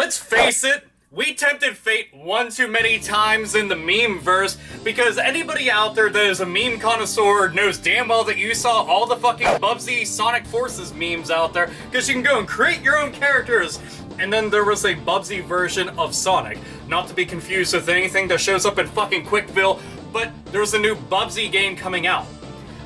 let's face it, we tempted fate one too many times in the meme-verse, because anybody out there that is a meme connoisseur knows damn well that you saw all the fucking Bubsy Sonic Forces memes out there, because you can go and create your own characters. And then there was a Bubsy version of Sonic, not to be confused with anything that shows up in fucking Quickville, but there's a new Bubsy game coming out.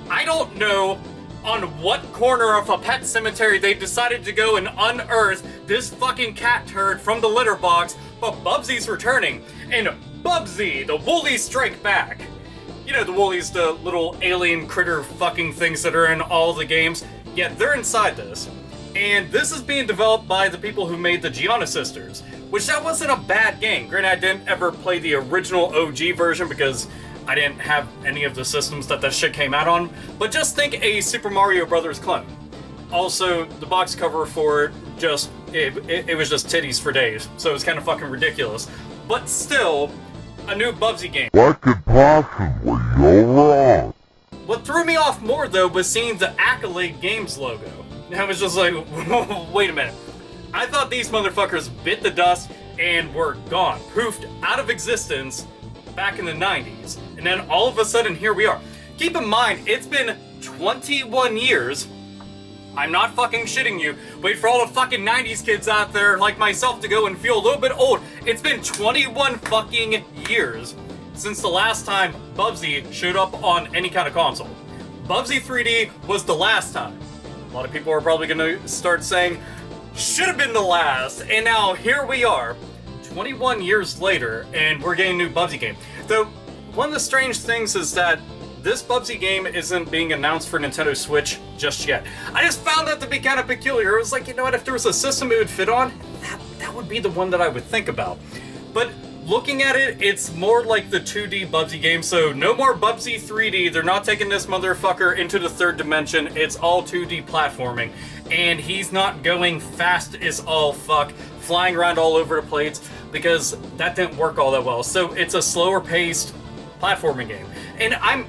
I don't know on what corner of a pet cemetery they decided to go and unearth this fucking cat turd from the litter box, but Bubsy's returning, and Bubsy, the Woolies strike back. You know the Woolies, the little alien critter fucking things that are in all the games? Yeah, they're inside this. And this is being developed by the people who made the Giana Sisters, which that wasn't a bad game. Granted, I didn't ever play the original OG version because I didn't have any of the systems that shit came out on, but just think a Super Mario Brothers clone. Also, the box cover for it it was just titties for days, so it was kind of fucking ridiculous. But still, a new Bubsy game. What could possibly go wrong? What threw me off more, though, was seeing the Accolade Games logo. I was just like, wait a minute. I thought these motherfuckers bit the dust and were gone, poofed out of existence back in the 90s. And then all of a sudden, here we are. Keep in mind, it's been 21 years. I'm not fucking shitting you. Wait for all the fucking 90s kids out there like myself to go and feel a little bit old. It's been 21 fucking years since the last time Bubsy showed up on any kind of console. Bubsy 3D was the last time. A lot of people are probably gonna start saying, should have been the last. And now here we are, 21 years later, and we're getting a new Bubsy game. Though, one of the strange things is that this Bubsy game isn't being announced for Nintendo Switch just yet. I just found that to be kind of peculiar. It was like, you know what, if there was a system it would fit on, that would be the one that I would think about. But looking at it, it's more like the 2D Bubsy game, so no more Bubsy 3D. They're not taking this motherfucker into the third dimension. It's all 2D platforming. And he's not going fast as all fuck, flying around all over the place, because that didn't work all that well. So it's a slower paced platforming game. And I'm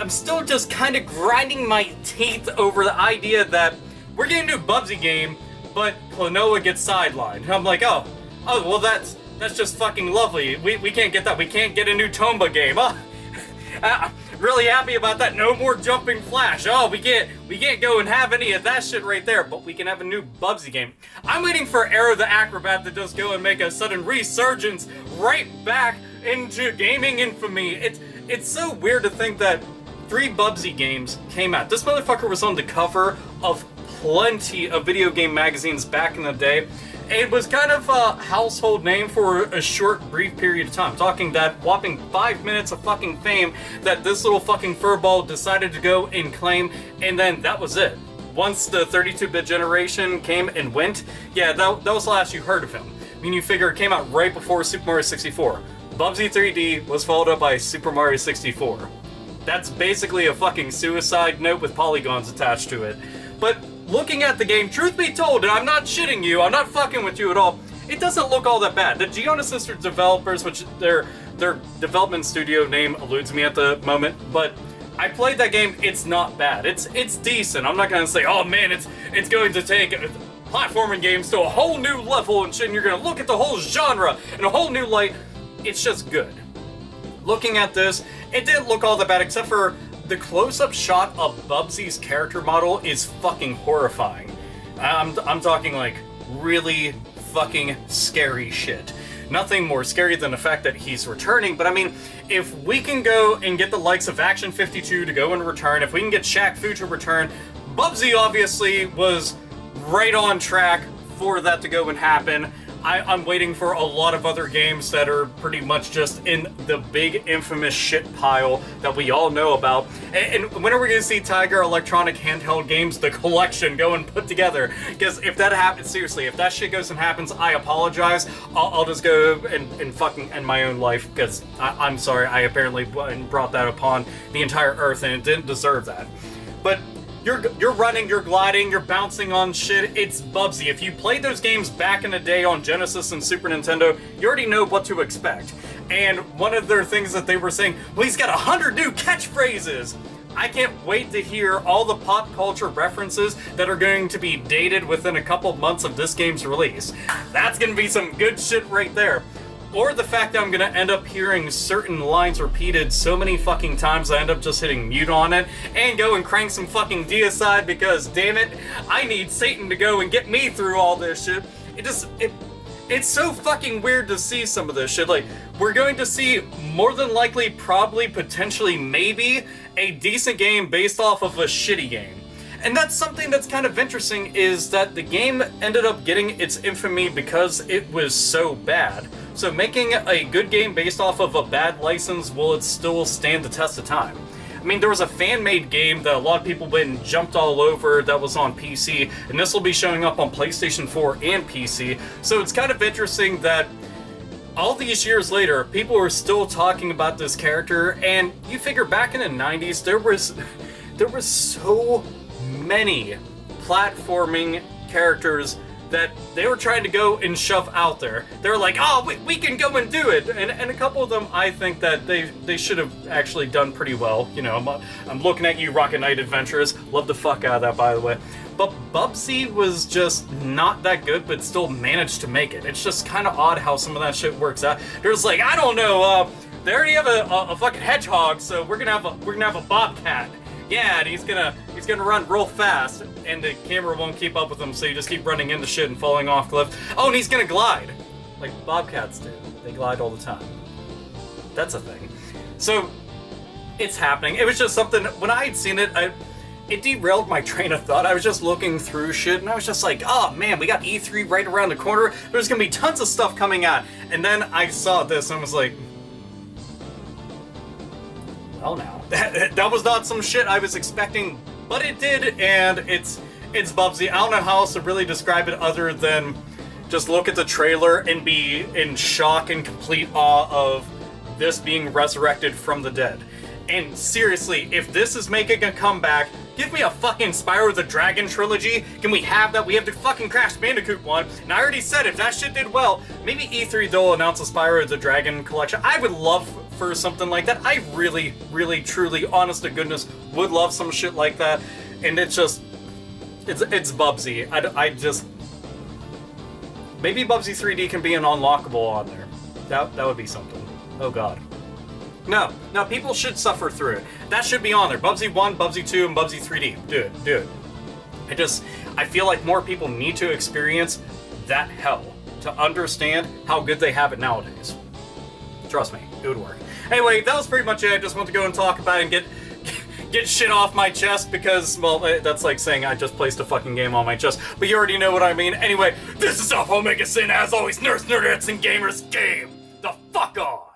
still just kind of grinding my teeth over the idea that we're getting a new Bubsy game, but Klonoa gets sidelined. I'm like, oh, well that's just fucking lovely. We can't get that. We can't get a new Tomba game. Oh, really happy about that. No more jumping Flash. Oh, we can't go and have any of that shit right there, but we can have a new Bubsy game. I'm waiting for Arrow the Acrobat to just go and make a sudden resurgence right back into gaming infamy. It's so weird to think that 3 Bubsy games came out. This motherfucker was on the cover of plenty of video game magazines back in the day. It was kind of a household name for a short, brief period of time. Talking that whopping 5 minutes of fucking fame that this little fucking furball decided to go and claim, and then that was it. Once the 32-bit generation came and went, yeah, that was the last you heard of him. I mean, you figure it came out right before Super Mario 64. Bubsy 3D was followed up by Super Mario 64. That's basically a fucking suicide note with polygons attached to it. But looking at the game, truth be told, and I'm not shitting you, I'm not fucking with you at all, it doesn't look all that bad. The Giana Sisters developers, which their development studio name eludes me at the moment, but I played that game, it's not bad. It's decent. I'm not gonna say, oh man, it's going to take platforming games to a whole new level and shit, and you're gonna look at the whole genre in a whole new light. It's just good. Looking at this, it didn't look all that bad, except for the close-up shot of Bubsy's character model is fucking horrifying. I'm talking like really fucking scary shit. Nothing more scary than the fact that he's returning, but I mean, if we can go and get the likes of Action 52 to go and return, if we can get Shaq Fu to return, Bubsy obviously was right on track for that to go and happen. I'm waiting for a lot of other games that are pretty much just in the big infamous shit pile that we all know about. And when are we going to see Tiger Electronic Handheld Games, the collection, go and put together? Because if that happens, seriously, if that shit goes and happens, I apologize. I'll just go and fucking end my own life, because I'm sorry, I apparently brought that upon the entire earth, and it didn't deserve that. But you're running, you're gliding, you're bouncing on shit. It's Bubsy. If you played those games back in the day on Genesis and Super Nintendo, you already know what to expect. And one of their things that they were saying, well, he's got 100 new catchphrases. I can't wait to hear all the pop culture references that are going to be dated within a couple months of this game's release. That's gonna be some good shit right there. Or the fact that I'm gonna end up hearing certain lines repeated so many fucking times I end up just hitting mute on it and go and crank some fucking deicide because, damn it, I need Satan to go and get me through all this shit. It's so fucking weird to see some of this shit. Like, we're going to see more than likely, probably, potentially, maybe, a decent game based off of a shitty game. And that's something that's kind of interesting, is that the game ended up getting its infamy because it was so bad. So making a good game based off of a bad license, will it still stand the test of time? I mean, there was a fan-made game that a lot of people went and jumped all over that was on PC, and this will be showing up on PlayStation 4 and PC, so it's kind of interesting that all these years later, people are still talking about this character, and you figure back in the 90s, there was so many platforming characters that they were trying to go and shove out there. They were like, oh, we can go and do it. And a couple of them, I think that they should have actually done pretty well. You know, I'm looking at you, Rocket Knight Adventures. Love the fuck out of that, by the way. But Bubsy was just not that good, but still managed to make it. It's just kind of odd how some of that shit works out. There's like, I don't know, they already have a fucking hedgehog, so we're gonna have a bobcat. Yeah, and he's gonna run real fast, and the camera won't keep up with him, so you just keep running into shit and falling off cliffs. Oh, and he's gonna glide, like bobcats do. They glide all the time. That's a thing. So it's happening. It was just something. When I had seen it, it derailed my train of thought. I was just looking through shit, and I was just like, oh man, we got E3 right around the corner. There's gonna be tons of stuff coming out. And then I saw this, and I was like, well, now. That was not some shit I was expecting, but it did, and it's Bubsy. I don't know how else to really describe it other than just look at the trailer and be in shock and complete awe of this being resurrected from the dead. And seriously, if this is making a comeback, give me a fucking Spyro the Dragon trilogy. Can we have that? We have the fucking Crash Bandicoot one. And I already said if that shit did well, maybe E3 they'll announce a Spyro the Dragon collection. I would love for something like that. I really, really, truly, honest to goodness, would love some shit like that. And it's just, it's Bubsy. I just, maybe Bubsy 3D can be an unlockable on there. That would be something. Oh god. No, people should suffer through it. That should be on there. Bubsy 1, Bubsy 2, and Bubsy 3D. Do it. I feel like more people need to experience that hell to understand how good they have it nowadays. Trust me, it would work. Anyway, that was pretty much it. I just want to go and talk about it and get shit off my chest because, well, that's like saying I just placed a fucking game on my chest, but you already know what I mean. Anyway, this is AlphaOmegaSin, as always, nerds, nerdettes, and gamers game the fuck on!